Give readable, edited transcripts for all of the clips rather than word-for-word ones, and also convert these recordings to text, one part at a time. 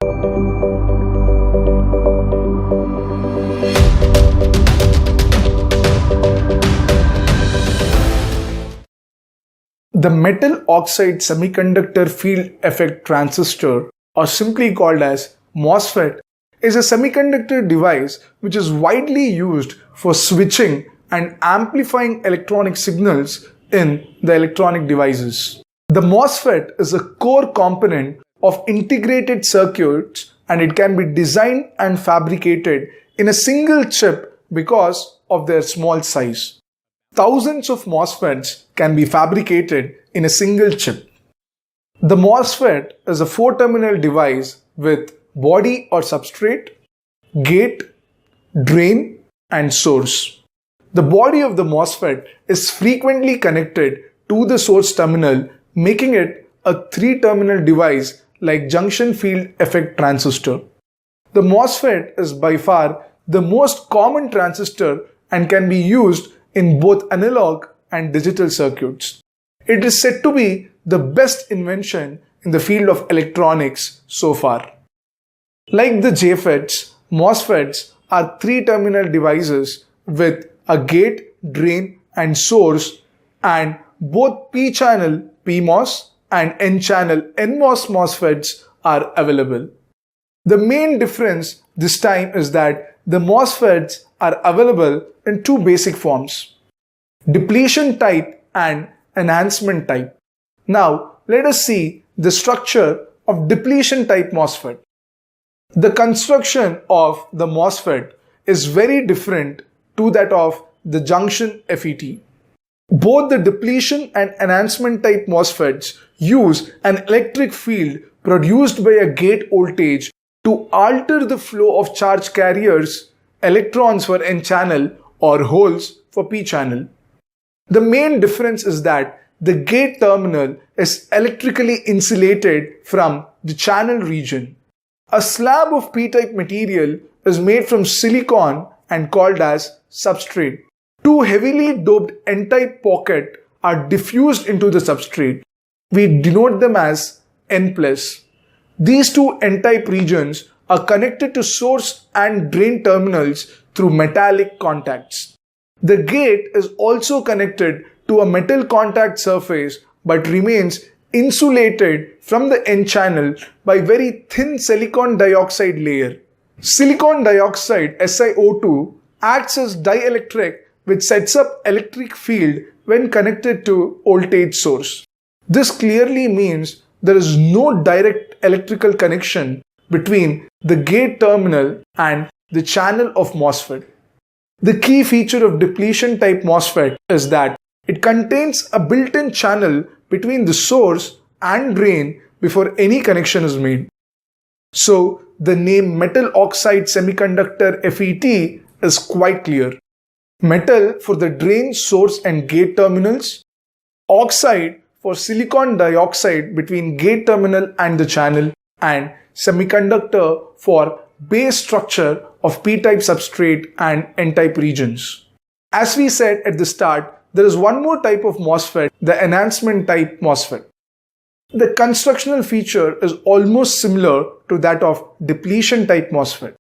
The metal oxide semiconductor field effect transistor, or simply called as MOSFET, is a semiconductor device which is widely used for switching and amplifying electronic signals in the electronic devices. The MOSFET is a core component of integrated circuits, and it can be designed and fabricated in a single chip because of their small size. Thousands of MOSFETs can be fabricated in a single chip. The MOSFET is a 4-terminal device with body or substrate, gate, drain, and source. The body of the MOSFET is frequently connected to the source terminal, making it a 3-terminal device like junction field effect transistor. The MOSFET is by far the most common transistor and can be used in both analog and digital circuits. It is said to be the best invention in the field of electronics so far. Like the JFETs, MOSFETs are 3-terminal devices with a gate, drain, and source, and both P-channel PMOS and N-channel NMOS MOSFETs are available. The main difference this time is that the MOSFETs are available in 2 basic forms: depletion type and enhancement type. Now, let us see the structure of depletion type MOSFET. The construction of the MOSFET is very different to that of the junction FET. Both the depletion and enhancement type MOSFETs use an electric field produced by a gate voltage to alter the flow of charge carriers, electrons for N-channel or holes for P-channel. The main difference is that the gate terminal is electrically insulated from the channel region. A slab of P-type material is made from silicon and called as substrate. 2 heavily doped N-type pockets are diffused into the substrate. We denote them as N+. These 2 N-type regions are connected to source and drain terminals through metallic contacts. The gate is also connected to a metal contact surface but remains insulated from the N-channel by very thin silicon dioxide layer. Silicon dioxide SiO2 acts as dielectric, which sets up electric field when connected to voltage source. This clearly means there is no direct electrical connection between the gate terminal and the channel of MOSFET. The key feature of depletion type MOSFET is that it contains a built-in channel between the source and drain before any connection is made. So the name metal oxide semiconductor FET is quite clear. Metal for the drain, source and gate terminals, oxide for silicon dioxide between gate terminal and the channel, and semiconductor for base structure of P-type substrate and N-type regions. As we said at the start, there is one more type of MOSFET, the enhancement type MOSFET. The constructional feature is almost similar to that of depletion type MOSFET.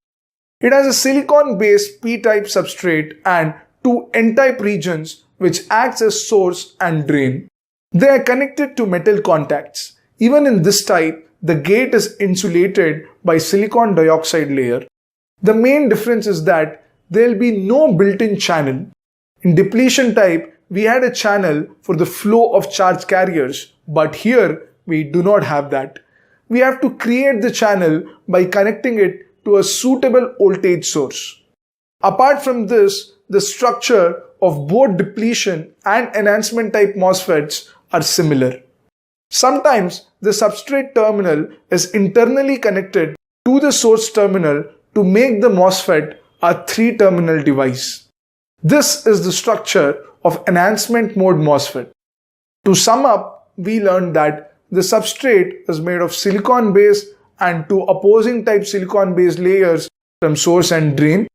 It has a silicon-based P-type substrate and 2 N-type regions which acts as source and drain. They are connected to metal contacts. Even in this type, the gate is insulated by silicon dioxide layer. The main difference is that there will be no built-in channel. In depletion type, we had a channel for the flow of charge carriers, but here we do not have that. We have to create the channel by connecting it to a suitable voltage source. Apart from this, the structure of both depletion and enhancement type MOSFETs are similar. Sometimes the substrate terminal is internally connected to the source terminal to make the MOSFET a 3-terminal device. This is the structure of enhancement mode MOSFET. To sum up, we learned that the substrate is made of silicon base and 2 opposing type silicon based layers from source and drain.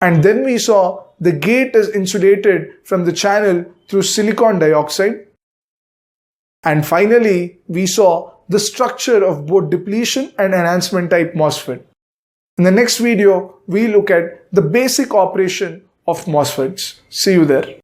And then we saw the gate is insulated from the channel through silicon dioxide. And finally, we saw the structure of both depletion and enhancement type MOSFET. In the next video, we look at the basic operation of MOSFETs. See you there.